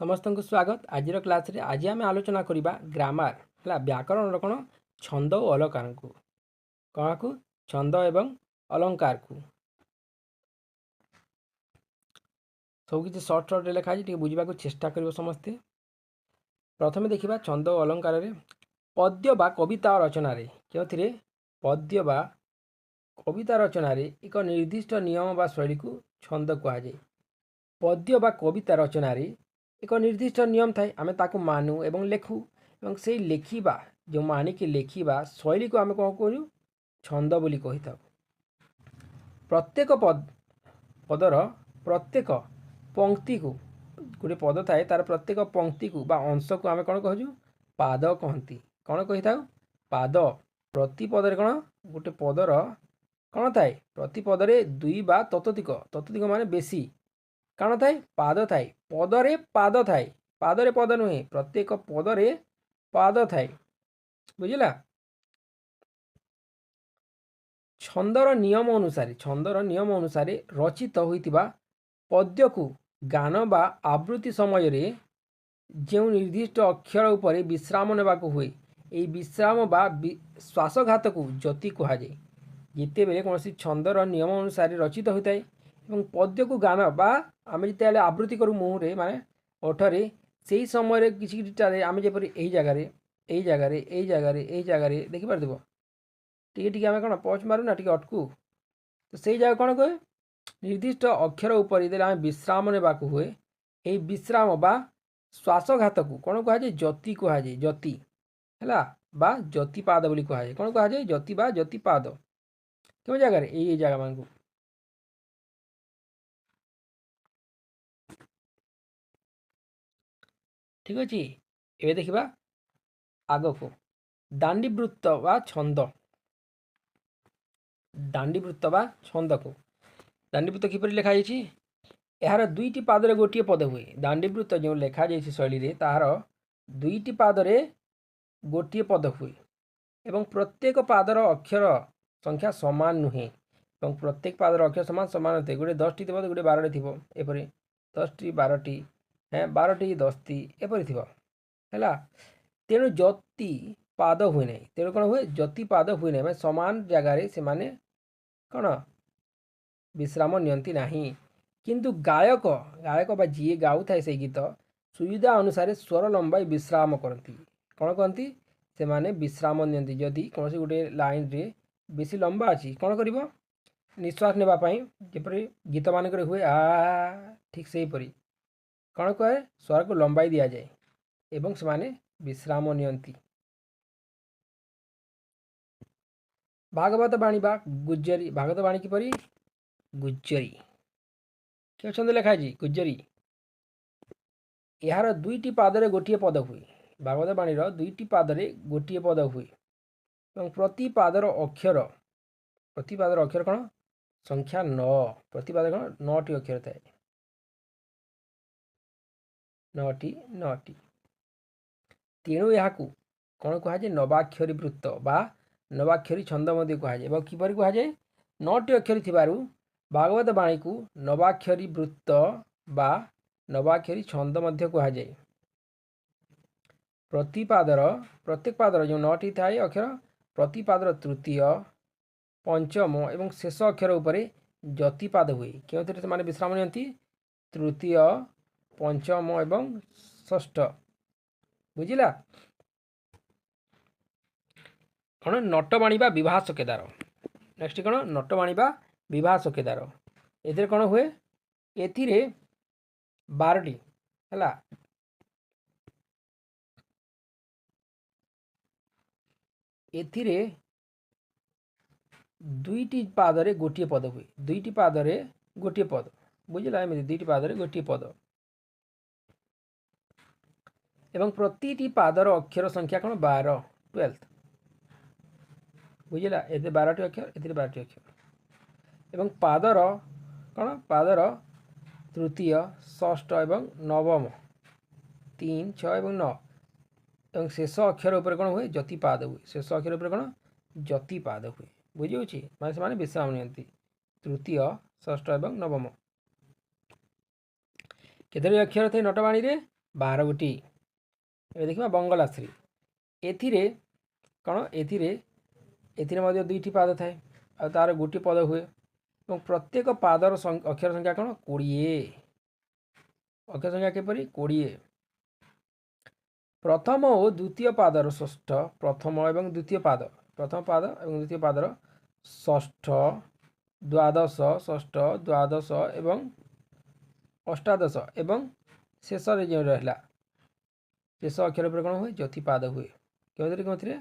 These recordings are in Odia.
समस्त को स्वागत आज क्लास रे आज आम आलोचना करवा ग्रामर है व्याकरण कौन छंद और अलंकार को कौन को छंद एवं अलंकार को सब किसी सर्ट सर्ट लिखाई बुझा चेष्टा कर समस्ते। प्रथम देखा छंद और अलंकार पद्य बा कविता रचन क्यों पद्य बा कविता रचन एक निर्दिष्ट नियम बा शैली को छंद कहुए। पद्य बा कविता रचन एक निर्दिष्ट नियम थाए आम ताकू मानु एवं लेखु एवं से लेखिबा जो मानिकी लेखिबा शैली को आम कौन कहूँ छंद बोली कही था। प्रत्येक पदर प्रत्येक पंक्ति को गोटे पद थाए तार प्रत्येक पंक्ति को बा अंश को आम कौन कहूँ पाद कहती कौन कही था पाद। प्रति पदर कौन गोटे पदर कौन थाए प्रति पदरे दुई बा ततोधिक ततोधिक माने बेसी कौन थाए पाद थाए पदरे पाद थाए पादरे पद नुहे प्रत्येक पदरे पाद थाए बुझला। छंदर नियम अनुसार रचित होइतिबा पद्य को गान बा आवृत्ति समय रे जो निर्दिष्ट अक्षर उपरे विश्राम नेबाक हुए यही विश्राम बा श्वासघात को जति कहुए। जिते बेले कौन छंदर नियम अनुसार रचित होता है और पद्य को गान बा आम जिते आवृत्ति करूँ मुहरे माने ओठरे से ही समय किसी आम जपर यही जगार यही जगार यही जगार यही जगार देखिपार टी आम कौन पच मारू ना टी अटकू तो से जगह कौन कहे निर्दिष्ट अक्षर उपर आम विश्राम नेबाक हुए यही विश्राम बा श्वासघात को कौन कहुए जति कहुए जति है बा जतिपाद बोली कहुए कौन कहुए जति बा जतिपाद क्यों जगार यही जगह मान को ठीक अच्छे। ये देखा आग को दांडीवृत्त बा छंद दांडीवृत्त बा छंद को दांडीवृत्त किपर लिखाई यार दुईटी पादरे गोटे पद हुए दांडीवृत्त जो लिखा जाए शैली रे तार दुईटी पादरे गोटे पद हुए एवं प्रत्येक पादर अक्षर संख्या समान नुहे और प्रत्येक पादर अक्षर समान समान थे गोटे 10टी थी गोटे 12टी थी एपरी 10टी 12टी हाँ 12टी 10टी एपरी थी है तेणु जति पाद हुए ना तेणु कौन हुए जति पाद हुए ना समान जगार से माने कौन विश्राम नियंती नहीं किंतु गायक गायक बा जी गाऊ थाए से गीत सुविधा अनुसार स्वर लंबाई विश्राम करती कौन कहती से माने विश्राम नियंती जदि कौन गोटे लाइन रे बेसी लंबा अच्छी कौन कर निश्वास नेबाई जपरी गीत मानक हुए आ ठीक से हीपरी कौन कहे स्वर को लंबाई दि जाए एवं से माने विश्राम नियंती। भागवत बाणी बा गुज्जरी भागवत बाणी किपरी गुज्जरी क्यों छंद लिखाई गुज्जरी यार दुईटी पादरे गोटे पद हुए भागवत बाणीर दुईटी पादरे गोटे पद हुए और प्रति पादर अक्षर कौन संख्या 9 प्रति पादर कौन 9टी अक्षर थाए 9टी तेणु यहाँ कौन कहुए नवाक्षरी वृत्त बा नवाक्षरी छंद कहुए किपर कहुए 9टी अक्षर थिबारु भागवत बाणी को नवाक्षरी वृत्त बा नवाक्षरी छंद कहुए। प्रतिपादर प्रत्येक पादर जो 9टी थाए अक्षर प्रतिपादर तृतीय पंचम एवं शेष अक्षर उपरे जतिपाद हुए क्यों से माने विश्राम नियंती तृतीय पंचम एवं षष्ठ बुझिला। कौन नटवाणी बा विवाह सकेदार नेक्स्ट कौन नटवाणी बा विवाह सकेदार ए कौन हुए ए 12टी है एथिरे दुईटी पादरे गोटे पद हुए दुईटी पादरे गोटे पद बुझला एमती दुईटी पादरे गोटे पद एवं प्रतिटी पादर अक्षर संख्या कौन 12 बुझला ए 12टी अक्षर ए 12टी अक्षर एवं पादर कौन पादर तृतीय षष्ठ एवं नवम 3 6 एवं 9 एवं शेष अक्षर उपर कौन हुए जतिपाद हुए शेष अक्षर उपर कौन जतिपाद हुए बुझे माने विश्राम नियंती तृतीय षष्ठ एवं नवम केतोटी अक्षर थे नटवाणी रे 12 ଗୋଟି। ଏବେ ଦେଖିବା ବଙ୍ଗଳାଶ୍ରୀ। ଏଥିରେ କ'ଣ ଏଥିରେ ମଧ୍ୟ ଦୁଇଟି ପାଦ ଥାଏ ଆଉ ତା'ର ଗୋଟିଏ ପଦ ହୁଏ ଏବଂ ପ୍ରତ୍ୟେକ ପାଦର ଅକ୍ଷର ସଂଖ୍ୟା କ'ଣ 20। ଅକ୍ଷର ସଂଖ୍ୟା କିପରି 20। ପ୍ରଥମ ଓ ଦ୍ୱିତୀୟ ପାଦର ଷଷ୍ଠ, ପ୍ରଥମ ଏବଂ ଦ୍ୱିତୀୟ ପାଦ, ପ୍ରଥମ ପାଦ ଏବଂ ଦ୍ୱିତୀୟ ପାଦର ଷଷ୍ଠ, ଦ୍ୱାଦଶ, ଷଷ୍ଠ, ଦ୍ୱାଦଶ ଏବଂ ଅଷ୍ଟାଦଶ ଏବଂ ଶେଷରେ ଯେଉଁ ରହିଲା ଶେଷ ଅକ୍ଷର ଉପରେ କ'ଣ ହୁଏ ଯତି ପାଦ ହୁଏ। କେଉଁଥିରେ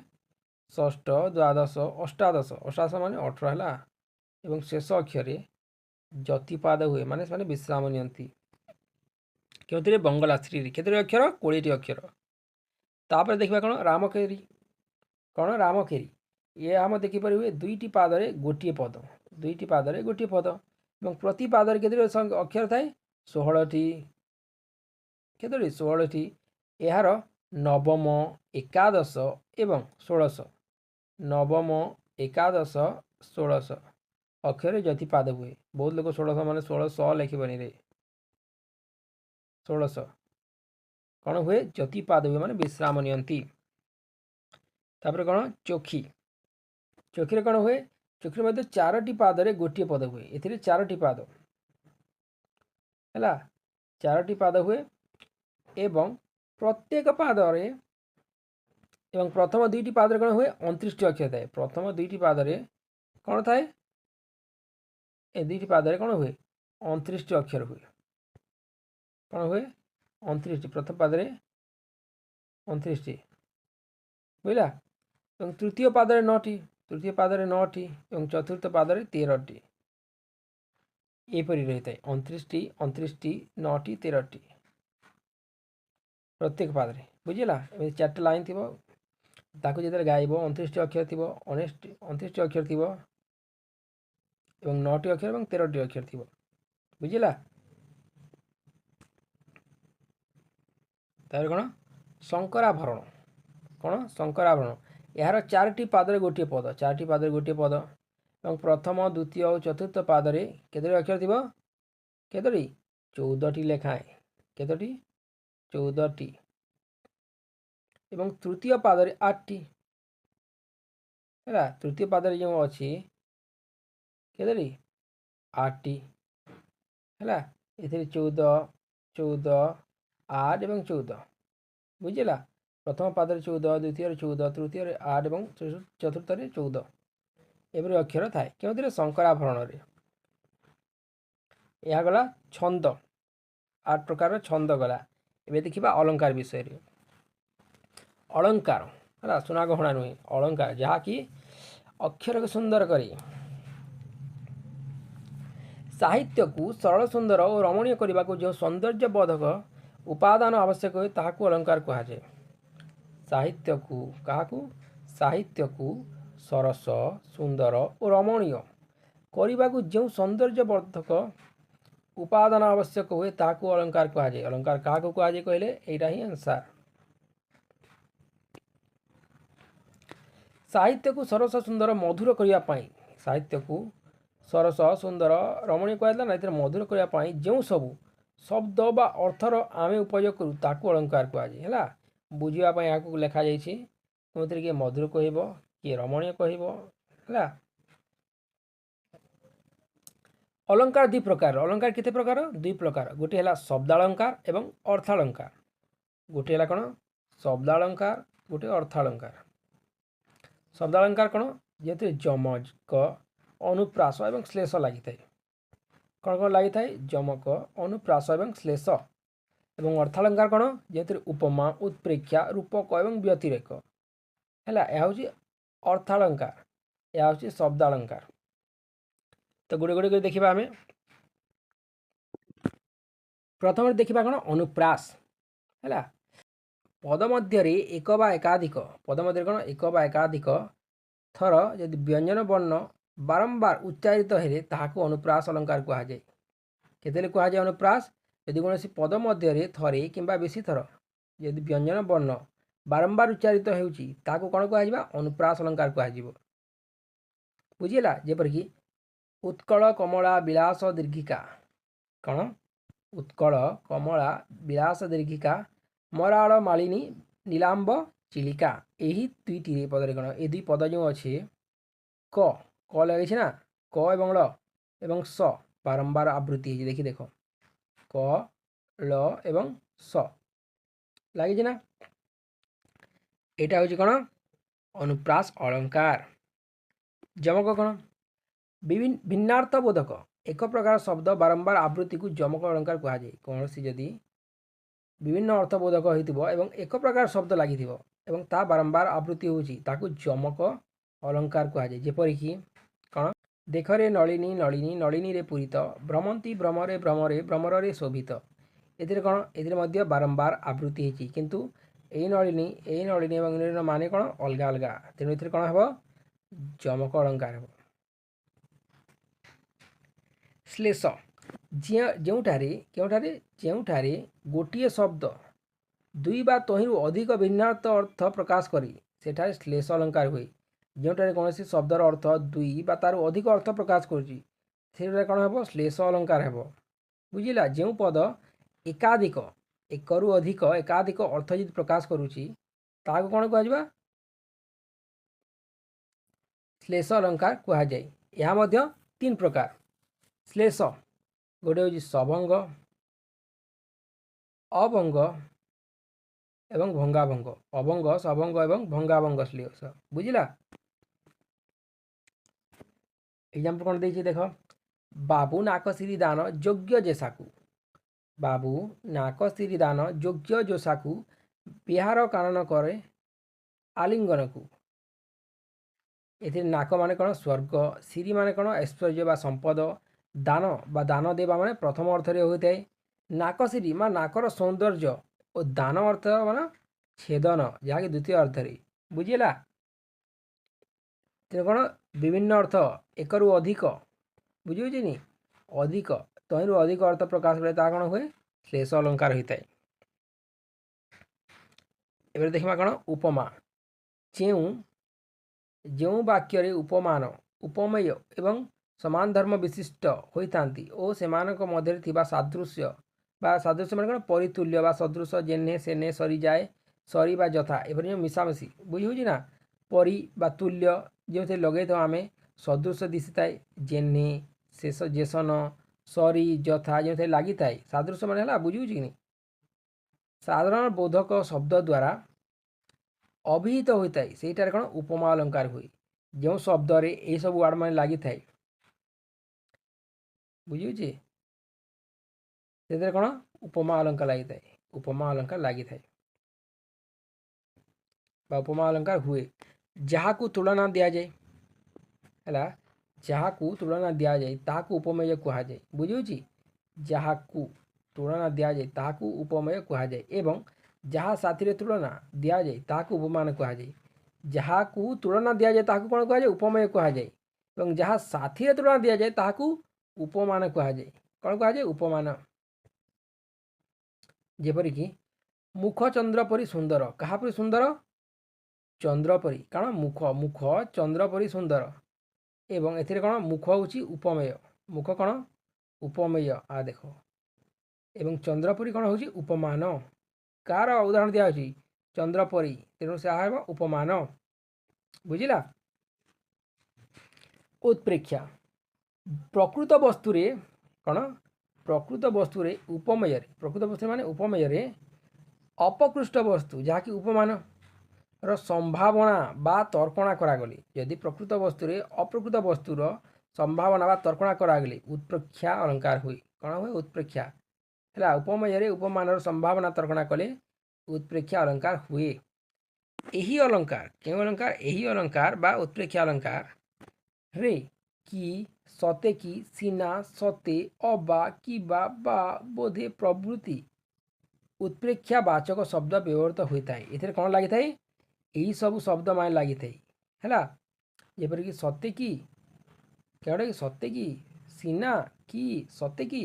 ଷଷ୍ଠ, ଦ୍ୱାଦଶ, ଅଷ୍ଟାଦଶ, ଅଷ୍ଟାଦଶ ମାନେ 18 ହେଲା ଏବଂ ଶେଷ ଅକ୍ଷରରେ ଯତି ପାଦ ହୁଏ, ମାନେ ସେମାନେ ବିଶ୍ରାମ ନିଅନ୍ତି। କେଉଁଥିରେ ବଙ୍ଗଳାଶ୍ରୀରେ କେତେଟି ଅକ୍ଷର 20ଟି ଅକ୍ଷର। ତାପରେ ଦେଖିବା କ'ଣ ରାମକେରି। କ'ଣ ରାମକେରି, ଏ ଆମ ଦେଖିପାରି ହୁଏ ଦୁଇଟି ପାଦରେ ଗୋଟିଏ ପଦ, ଦୁଇଟି ପାଦରେ ଗୋଟିଏ ପଦ ଏବଂ ପ୍ରତି ପାଦରେ କେତେଟି ଅକ୍ଷର ଥାଏ 16ଟି। କେତୋଟି 16ଟି। ଏହାର ନବମ, ଏକାଦଶ ଏବଂ ଷୋଡ଼ଶ, ନବମ, ଏକାଦଶ, ଷୋଡ଼ଶ ଅକ୍ଷରରେ ଯତି ପାଦ ହୁଏ। ବହୁତ ଲୋକ 16 ମାନେ 16 ଲେଖିବନି ରେ, 16 କ'ଣ ହୁଏ ଯତି ପାଦ ହୁଏ, ମାନେ ବିଶ୍ରାମ ନିଅନ୍ତି। ତାପରେ କ'ଣ ଚୋଖୀ। ଚୋଖୀରେ କ'ଣ ହୁଏ, ଚୋଖୀରେ ମଧ୍ୟ 4ଟି ପାଦରେ ଗୋଟିଏ ପଦ ହୁଏ। ଏଥିରେ 4ଟି ପାଦ ହେଲା, 4ଟି ପାଦ ହୁଏ ଏବଂ ପ୍ରତ୍ୟେକ ପାଦରେ ଏବଂ ପ୍ରଥମ 2ଟି ପାଦରେ କ'ଣ ହୁଏ 29ଟି ଅକ୍ଷର ଥାଏ। ପ୍ରଥମ 2ଟି ପାଦରେ କ'ଣ ଥାଏ, ଏ 2ଟି ପାଦରେ କ'ଣ ହୁଏ 29ଟି ଅକ୍ଷର ହୁଏ। କ'ଣ ହୁଏ 29ଟି, ପ୍ରଥମ ପାଦରେ 29ଟି ବୁଝିଲା ଏବଂ ତୃତୀୟ ପାଦରେ 9ଟି, ତୃତୀୟ ପାଦରେ 9ଟି ଏବଂ ଚତୁର୍ଥ ପାଦରେ 13ଟି। ଏହିପରି ରହିଥାଏ 29ଟି, 29ଟି, 9ଟି, 13ଟି ପ୍ରତ୍ୟେକ ପାଦରେ ବୁଝିଲା। ଏମିତି 4ଟି ଲାଇନ୍ ଥିବ, ତାକୁ ଯେତେବେଳେ ଗାଇବ 29ଟି ଅକ୍ଷର ଥିବ, 29ଟି ଅକ୍ଷର ଥିବ ଏବଂ 9ଟି ଅକ୍ଷର ଏବଂ 13ଟି ଅକ୍ଷର ଥିବ ବୁଝିଲା। ତାପରେ କ'ଣ ଶଙ୍କରାଭରଣ। କ'ଣ ଶଙ୍କରାଭରଣ, ଏହାର 4ଟି ପାଦରେ ଗୋଟିଏ ପଦ, 4ଟି ପାଦରେ ଗୋଟିଏ ପଦ ଏବଂ ପ୍ରଥମ, ଦ୍ୱିତୀୟ ଓ ଚତୁର୍ଥ ପାଦରେ କେତୋଟି ଅକ୍ଷର ଥିବ, କେତୋଟି 14ଟି ଲେଖାଏଁ, କେତୋଟି 14ଟି ଏବଂ ତୃତୀୟ ପାଦରେ 8ଟି ହେଲା। ତୃତୀୟ ପାଦରେ ଯେଉଁ ଅଛି କେତୋଟି 8ଟି ହେଲା। ଏଥିରେ 14, 14, 8 ଏବଂ 14 ବୁଝିଲା। ପ୍ରଥମ ପାଦରେ 14, ଦ୍ୱିତୀୟରେ 14, ତୃତୀୟରେ 8 ଏବଂ ଚତୁର୍ଥରେ 14 ଏପରି ଅକ୍ଷର ଥାଏ। କେଉଁଥିରେ ଶଙ୍କରାଭରଣରେ। ଏହା ଗଲା ଛନ୍ଦ, 8 ପ୍ରକାରର ଛନ୍ଦ ଗଲା। ଏବେ ଦେଖିବା ଅଳଙ୍କାର ବିଷୟରେ। ଅଳଙ୍କାର ହେଲା, ସୁନା ଗହଣା ନୁହେଁ, ଅଳଙ୍କାର ଯାହାକି ଅକ୍ଷରକୁ ସୁନ୍ଦର କରେ। ସାହିତ୍ୟକୁ ସରଳ, ସୁନ୍ଦର ଓ ରମଣୀୟ କରିବାକୁ ଯେଉଁ ସୌନ୍ଦର୍ଯ୍ୟବର୍ଦ୍ଧକ ଉପାଦାନ ଆବଶ୍ୟକ ହୁଏ ତାହାକୁ ଅଳଙ୍କାର କୁହାଯାଏ। ସାହିତ୍ୟକୁ କାହାକୁ, ସାହିତ୍ୟକୁ ସରସ, ସୁନ୍ଦର ଓ ରମଣୀୟ କରିବାକୁ ଯେଉଁ ସୌନ୍ଦର୍ଯ୍ୟବର୍ଦ୍ଧକ ଉପାଦାନ ଆବଶ୍ୟକ ହୁଏ ତାହାକୁ ଅଳଙ୍କାର କୁହାଯାଏ। ଅଳଙ୍କାର କାହାକୁ କୁହାଯାଏ କହିଲେ, ଏଇଟା ହିଁ ଆନ୍ସାର। ସାହିତ୍ୟକୁ ସରସ, ସୁନ୍ଦର, ମଧୁର କରିବା ପାଇଁ, ସାହିତ୍ୟକୁ ସରସ, ସୁନ୍ଦର, ରମଣୀୟ କୁହାଯାଇଥିଲା ନା, ଏଥିରେ ମଧୁର କରିବା ପାଇଁ ଯେଉଁ ସବୁ ଶବ୍ଦ ବା ଅର୍ଥର ଆମେ ଉପଯୋଗ କରୁ ତାକୁ ଅଳଙ୍କାର କୁହାଯାଏ ହେଲା। ବୁଝିବା ପାଇଁ ଏହାକୁ ଲେଖାଯାଇଛି, କେଉଁଥିରେ କିଏ ମଧୁର କହିବ, କିଏ ରମଣୀୟ କହିବ ହେଲା। ଅଳଙ୍କାର 2 ପ୍ରକାର। ଅଳଙ୍କାର କେତେ ପ୍ରକାର, 2 ପ୍ରକାର। ଗୋଟିଏ ହେଲା ଶବ୍ଦାଳଙ୍କାର ଏବଂ ଅର୍ଥାଳଙ୍କାର। ଗୋଟିଏ ହେଲା କ'ଣ ଶବ୍ଦାଳଙ୍କାର, ଗୋଟିଏ ଅର୍ଥାଳଙ୍କାର। ଶବ୍ଦାଳଙ୍କାର କ'ଣ, ଯେହେତୁ ଯମକ, ଅନୁପ୍ରାସ ଏବଂ ଶ୍ଲେଷ ଲାଗିଥାଏ। କ'ଣ କ'ଣ ଲାଗିଥାଏ, ଯମକ, ଅନୁପ୍ରାସ ଏବଂ ଶ୍ଲେଷ। ଏବଂ ଅର୍ଥାଳଙ୍କାର କ'ଣ, ଯେହେତୁ ଉପମା, ଉତ୍ପ୍ରେକ୍ଷା, ରୂପକ ଏବଂ ବ୍ୟତିରେକ ହେଲା। ଏହା ହେଉଛି ଅର୍ଥାଳଙ୍କାର, ଏହା ହେଉଛି ଶବ୍ଦାଳଙ୍କାର। ତ ଗୁଡ଼ିଏ କରି ଦେଖିବା ଆମେ। ପ୍ରଥମରେ ଦେଖିବା କ'ଣ ଅନୁପ୍ରାସ ହେଲା। ପଦ ମଧ୍ୟରେ ଏକ ବା ଏକାଧିକ, ପଦ ମଧ୍ୟରେ କ'ଣ ଏକ ବା ଏକାଧିକ ଥର ଯଦି ବ୍ୟଞ୍ଜନ ବର୍ଣ୍ଣ ବାରମ୍ବାର ଉଚ୍ଚାରିତ ହେଲେ ତାହାକୁ ଅନୁପ୍ରାସ ଅଳଙ୍କାର କୁହାଯାଏ। କେତେବେଳେ କୁହାଯାଏ ଅନୁପ୍ରାସ, ଯଦି କୌଣସି ପଦ ମଧ୍ୟରେ ଥରେ କିମ୍ବା ବେଶୀ ଥର ଯଦି ବ୍ୟଞ୍ଜନ ବର୍ଣ୍ଣ ବାରମ୍ବାର ଉଚ୍ଚାରିତ ହେଉଛି ତାହାକୁ କ'ଣ କୁହାଯିବ, ଅନୁପ୍ରାସ ଅଳଙ୍କାର କୁହାଯିବ ବୁଝିଲା। ଯେପରିକି ଉତ୍କଳ କମଳା ବିଳାସ ଦୀର୍ଘିକା, କ'ଣ ଉତ୍କଳ କମଳା ବିଳାସ ଦୀର୍ଘିକା ମରାଳ ମାଳିନୀ ନୀଲାମ୍ବ ଚିଲିକା। ଏହି ଦୁଇଟି ପଦରେ କ'ଣ ଏ ଦୁଇ ପଦ ଯେଉଁ ଅଛି କ କ ଲାଗିଛି ନା କ ଏବଂ ଳ ଏବଂ ସ ବାରମ୍ବାର ଆବୃତ୍ତି ହେଇଛି ଦେଖି ଦେଖ କ ଳ ଏବଂ ସ ଲାଗିଛି ନା। ଏଇଟା ହେଉଛି କ'ଣ ଅନୁପ୍ରାସ ଅଳଙ୍କାର। ଯମକ କ'ଣ ଭିନ୍ନାର୍ଥ ବୋଧକ ଏକ ପ୍ରକାର ଶବ୍ଦ ବାରମ୍ବାର ଆବୃତ୍ତିକୁ ଯମକ ଅଳଙ୍କାର କୁହାଯାଏ। କୌଣସି ଯଦି ବିଭିନ୍ନ ଅର୍ଥବୋଧକ ହୋଇଥିବ ଏବଂ ଏକ ପ୍ରକାର ଶବ୍ଦ ଲାଗିଥିବ ଏବଂ ତାହା ବାରମ୍ବାର ଆବୃତ୍ତି ହେଉଛି ତାକୁ ଯମକ ଅଳଙ୍କାର କୁହାଯାଏ। ଯେପରିକି କ'ଣ ଦେଖରେ ନଳିନୀ ନଳିନୀ ନଳିନୀରେ ପୂରିତ ଭ୍ରମନ୍ତି ଭ୍ରମରେ ଭ୍ରମରେ ଭ୍ରମରରେ ଶୋଭିତ। ଏଥିରେ କ'ଣ ଏଥିରେ ମଧ୍ୟ ବାରମ୍ବାର ଆବୃତ୍ତି ହେଇଛି କିନ୍ତୁ ଏଇ ନଳିନୀ ଏବଂ ନଳିନୀର ମାନେ କ'ଣ ଅଲଗା ଅଲଗା, ତେଣୁ ଏଥିରେ କ'ଣ ହେବ ଯମକ ଅଳଙ୍କାର ହେବ। ଶ୍ଲେଷ ଯେଉଁଠାରେ ଗୋଟିଏ ଶବ୍ଦ ଦୁଇ ବା ତହିଁରୁ ଅଧିକ ଭିନ୍ନାର୍ଥ ଅର୍ଥ ପ୍ରକାଶ କରି ସେଠାରେ ଶ୍ଲେଷ ଅଳଙ୍କାର ହୁଏ। ଯେଉଁଠାରେ କୌଣସି ଶବ୍ଦର ଅର୍ଥ ଦୁଇ ବା ତାରୁ ଅଧିକ ଅର୍ଥ ପ୍ରକାଶ କରୁଛି ସେଠାରେ କ'ଣ ହେବ ଶ୍ଲେଷ ଅଳଙ୍କାର ହେବ। ବୁଝିଲା। ଯେଉଁ ପଦ ଏକାଧିକ ଏକରୁ ଅଧିକ ଏକାଧିକ ଅର୍ଥ ଯଦି ପ୍ରକାଶ କରୁଛି ତାହାକୁ କ'ଣ କୁହାଯିବ ଶ୍ଲେଷ ଅଳଙ୍କାର କୁହାଯାଏ। ଏହା ମଧ୍ୟ ତିନି ପ୍ରକାର ଶ୍ଲେଷ। ଗୋଟେ ହେଉଛି ସଭଙ୍ଗ, ଅଭଙ୍ଗ ଏବଂ ଭଙ୍ଗାଭଙ୍ଗ। ଅଭଙ୍ଗ, ସଭଙ୍ଗ ଏବଂ ଭଙ୍ଗାଭଙ୍ଗ ଶ୍ଲେଷ। ବୁଝିଲା। ଏକ୍ସାମ୍ପଲ୍ କ'ଣ ଦେଇଛି ଦେଖ ବାବୁ ନାକସିରି ଦାନ ଯୋଗ୍ୟ ଯେସାକୁ। ବାବୁ ନାକସିରି ଦାନ ଯୋଗ୍ୟ ଯୋସାକୁ ବିହାର କାନନ କରେ ଆଲିଙ୍ଗନକୁ। ଏଥିରେ ନାକ ମାନେ କ'ଣ ସ୍ୱର୍ଗ, ସିରି ମାନେ କ'ଣ ଐଶ୍ୱର୍ଯ୍ୟ ବା ସମ୍ପଦ, ଦାନ ବା ଦାନ ଦେବା ମାନେ ପ୍ରଥମ ଅର୍ଥରେ ହୋଇଥାଏ। ନାକସିରି ବା ନାକର ସୌନ୍ଦର୍ଯ୍ୟ ଓ ଦାନ ଅର୍ଥ ମାନେ ଛେଦନ ଯାହାକି ଦ୍ୱିତୀୟ ଅର୍ଥରେ। ବୁଝିଲା। ତେଣୁ କ'ଣ ବିଭିନ୍ନ ଅର୍ଥ ଏକରୁ ଅଧିକ ବୁଝିହେଉଛି ନି ଅଧିକ ତହିଁରୁ ଅଧିକ ଅର୍ଥ ପ୍ରକାଶ କଲେ ତାହା କ'ଣ ହୁଏ ଶ୍ଲେଷ ଅଳଙ୍କାର ହୋଇଥାଏ। ଏବେ ଦେଖିବା କ'ଣ ଉପମା। ଯେଉଁ ବାକ୍ୟରେ ଉପମାନ ଉପମେୟ ଏବଂ ସମାନ ଧର୍ମ ବିଶିଷ୍ଟ ହୋଇଥାନ୍ତି ଓ ସେମାନଙ୍କ ମଧ୍ୟରେ ଥିବା ସାଦୃଶ୍ୟ ମାନେ କ'ଣ ପରିତୁଲ୍ୟ ବା ସଦୃଶ ଯେହ୍ନେ ସେନେ ସରିଯାଏ ସରି ବା ଯଥା ଏପରି ଯେଉଁ ମିଶାମିଶି ବୁଝିହେଉଛି ନା ପରି ବା ତୁଲ୍ୟ ଯେଉଁଥିରେ ଲଗେଇଥାଉ ଆମେ ସଦୃଶ ଦିଶିଥାଏ ଯେହ୍ନେ ଶେଷ ଯେସନ ସରି ଯଥା ଯେଉଁଥିରେ ଲାଗିଥାଏ ସାଦୃଶ୍ୟ ମାନେ ହେଲା ବୁଝିହେଉଛି କି ନି ସାଧାରଣ ବୋଧକ ଶବ୍ଦ ଦ୍ୱାରା ଅଭିହିତ ହୋଇଥାଏ ସେଇଟାରେ କ'ଣ ଉପମା ଅଳଙ୍କାର ହୁଏ। ଯେଉଁ ଶବ୍ଦରେ ଏହିସବୁ ୱାର୍ଡ଼ ମାନେ ଲାଗିଥାଏ ବୁଝିହେଉଛି ସେଥିରେ କ'ଣ ଉପମା ଅଳଙ୍କାର ଲାଗିଥାଏ। ଉପମା ଅଳଙ୍କାର ଲାଗିଥାଏ ବା ଉପମା ଅଳଙ୍କାର ହୁଏ। ଯାହାକୁ ତୁଳନା ଦିଆଯାଏ ହେଲା ଯାହାକୁ ତୁଳନା ଦିଆଯାଏ ତାହାକୁ ଉପମେୟ କୁହାଯାଏ। ବୁଝିହେଉଛି ଯାହାକୁ ତୁଳନା ଦିଆଯାଏ ତାହାକୁ ଉପମେୟ କୁହାଯାଏ ଏବଂ ଯାହା ସାଥିରେ ତୁଳନା ଦିଆଯାଏ ତାହାକୁ ଉପମାନ କୁହାଯାଏ। ଯାହାକୁ ତୁଳନା ଦିଆଯାଏ ତାହାକୁ କ'ଣ କୁହାଯାଏ ଉପମେୟ କୁହାଯାଏ ଏବଂ ଯାହା ସାଥିରେ ତୁଳନା ଦିଆଯାଏ ତାହାକୁ ଉପମାନ କୁହାଯାଏ। କ'ଣ କୁହାଯାଏ ଉପମାନ। ଯେପରିକି ମୁଖ ଚନ୍ଦ୍ର ପରି ସୁନ୍ଦର। କାହା ପରି ସୁନ୍ଦର ଚନ୍ଦ୍ର ପରି। କାରଣ ମୁଖ ଚନ୍ଦ୍ର ପରି ସୁନ୍ଦର ଏବଂ ଏଥିରେ କ'ଣ ମୁଖ ହେଉଛି ଉପମେୟ। ମୁଖ କ'ଣ ଉପମେୟ ଦେଖ ଏବଂ ଚନ୍ଦ୍ର ପରି କ'ଣ ହେଉଛି ଉପମାନ। କାହାର ଉଦାହରଣ ଦିଆହେଉଛି ଚନ୍ଦ୍ର ପରି ତେଣୁ ସେ ହେବ ଉପମାନ। ବୁଝିଲା। ଉତ୍ପ୍ରେକ୍ଷା ପ୍ରକୃତ ବସ୍ତୁରେ କ'ଣ ପ୍ରକୃତ ବସ୍ତୁରେ ଉପମେୟରେ ପ୍ରକୃତ ବସ୍ତୁ ମାନେ ଉପମେୟରେ ଅପକୃଷ୍ଟ ବସ୍ତୁ ଯାହାକି ଉପମାନର ସମ୍ଭାବନା ବା ତର୍କଣା କରାଗଲେ ଯଦି ପ୍ରକୃତ ବସ୍ତୁରେ ଅପ୍ରକୃତ ବସ୍ତୁର ସମ୍ଭାବନା ବା ତର୍କଣା କରାଗଲେ ଉତ୍ପ୍ରେକ୍ଷା ଅଳଙ୍କାର ହୁଏ। କ'ଣ ହୁଏ ଉତ୍ପ୍ରେକ୍ଷା ହେଲା। ଉପମେୟରେ ଉପମାନର ସମ୍ଭାବନା ତର୍କଣା କଲେ ଉତ୍ପ୍ରେକ୍ଷା ଅଳଙ୍କାର ହୁଏ। ଏହି ଅଳଙ୍କାର କେଉଁ ଅଳଙ୍କାର ଏହି ଅଳଙ୍କାର ବା ଉତ୍ପ୍ରେକ୍ଷା ଅଳଙ୍କାରରେ କି ସତେ କି ସିନା ସତେ ଅବା କିବା ବା ବୋଧେ ପ୍ରଭୃତି ଉତ୍ପ୍ରେକ୍ଷା ବାଚକ ଶବ୍ଦ ବ୍ୟବହୃତ ହୋଇଥାଏ। ଏଥିରେ କ'ଣ ଲାଗିଥାଏ ଏହିସବୁ ଶବ୍ଦ ମାନେ ଲାଗିଥାଏ ହେଲା। ଯେପରିକି ସତେ କି କେଉଁଟା କି ସତେ କି ସିନା କି ସତେ କି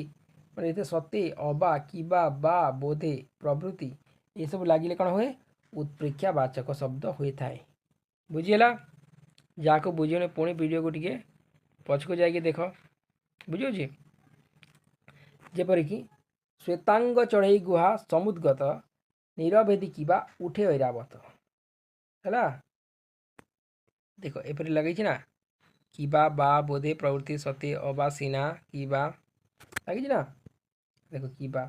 ମାନେ ଏଥିରେ ସତେ ଅବା କିବା ବା ବୋଧେ ପ୍ରଭୃତି ଏସବୁ ଲାଗିଲେ କ'ଣ ହୁଏ ଉତ୍ପ୍ରେକ୍ଷା ବାଚକ ଶବ୍ଦ ହୋଇଥାଏ। ବୁଝିହେଲା। ଯାହାକୁ ବୁଝିବନି ପୁଣି ଭିଡ଼ିଓକୁ ଟିକେ ପଛକୁ ଯାଇକି ଦେଖ ବୁଝିହେଉଛି। ଯେପରିକି ଶ୍ଵେତାଙ୍ଗ ଚଢ଼େଇ ଗୁହା ସମୁଦ୍ଗତ ନିରଭେଦି କିବା ଉଠେ ଐରାବତ ହେଲା। ଦେଖ ଏପରି ଲାଗିଛି ନା କିବା ବା ବୋଧେ ପ୍ରବୃତ୍ତି ସତେ ଅବା ସିନା କିବା ଲାଗିଛି ନା। ଦେଖ କିବା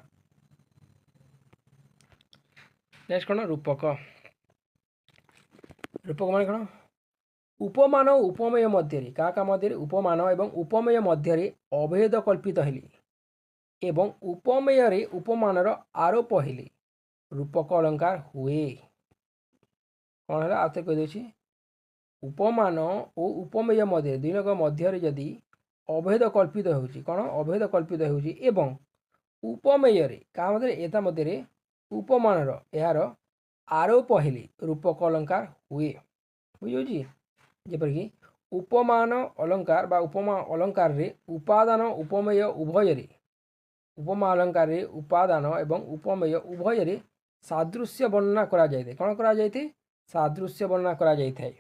ନେକ୍ସଟ କ'ଣ ରୂପକ। ରୂପକ ମାନେ କ'ଣ ଉପମାନ ଓ ଉପମେୟ ମଧ୍ୟରେ କାହା ମଧ୍ୟରେ ଉପମାନ ଏବଂ ଉପମେୟ ମଧ୍ୟରେ ଅଭେଦ କଳ୍ପିତ ହେଲେ ଏବଂ ଉପମେୟରେ ଉପମାନର ଆରୋପ ହେଲେ ରୂପକ ଅଳଙ୍କାର ହୁଏ। କ'ଣ ହେଲା ଆଉ ଥରେ କହିଦେଉଛି ଉପମାନ ଓ ଉପମେୟ ମଧ୍ୟରେ ଦୁଇଙ୍କ ମଧ୍ୟରେ ଯଦି ଅଭେଦ କଳ୍ପିତ ହେଉଛି କ'ଣ ଅଭେଦ କଳ୍ପିତ ହେଉଛି ଏବଂ ଉପମେୟରେ କାହା ମଧ୍ୟରେ ଏତା ମଧ୍ୟରେ ଉପମାନର ଏହାର ଆରୋପ ହେଲେ ରୂପକ ଅଳଙ୍କାର ହୁଏ। ବୁଝିହେଉଛି ଯେପରିକି ଉପମାନ ଅଳଙ୍କାର ବା ଉପମା ଅଳଙ୍କାରରେ ଉପାଦାନ ଉପମେୟ ଉଭୟରେ ଉପମା ଅଳଙ୍କାରରେ ଉପାଦାନ ଏବଂ ଉପମେୟ ଉଭୟରେ ସାଦୃଶ୍ୟ ବର୍ଣ୍ଣନା କରାଯାଇଥାଏ। କ'ଣ କରାଯାଇଥାଏ ସାଦୃଶ୍ୟ ବର୍ଣ୍ଣନା କରାଯାଇଥାଏ।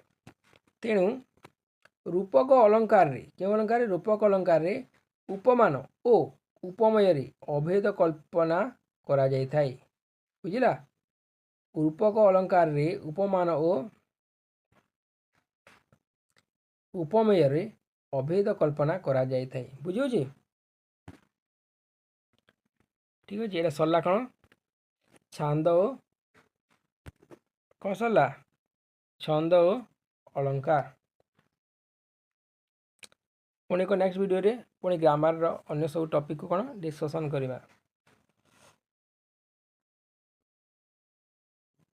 ତେଣୁ ରୂପକ ଅଳଙ୍କାରରେ କେଉଁ ଅଳଙ୍କାରରେ ରୂପକ ଅଳଙ୍କାରରେ ଉପମାନ ଓ ଉପମେୟରେ ଅଭେଦ କଳ୍ପନା କରାଯାଇଥାଏ। ବୁଝିଲା ରୂପକ ଅଳଙ୍କାରରେ ଉପମାନ ଓ ଉପମେୟରେ ଅଭେଦ କଳ୍ପନା କରାଯାଇଥାଏ। ବୁଝିହେଉଛି ଠିକ୍ ଅଛି। ଏଇଟା ସରିଲା କ'ଣ ଛାନ୍ଦ ଓ କ'ଣ ସରିଲା ଛନ୍ଦ ଓ ଅଳଙ୍କାର। ପୁଣି ଏକ ନେକ୍ସଟ ଭିଡ଼ିଓରେ ପୁଣି ଗ୍ରାମାରର ଅନ୍ୟ ସବୁ ଟପିକକୁ କ'ଣ ଡିସ୍କସନ୍ କରିବା।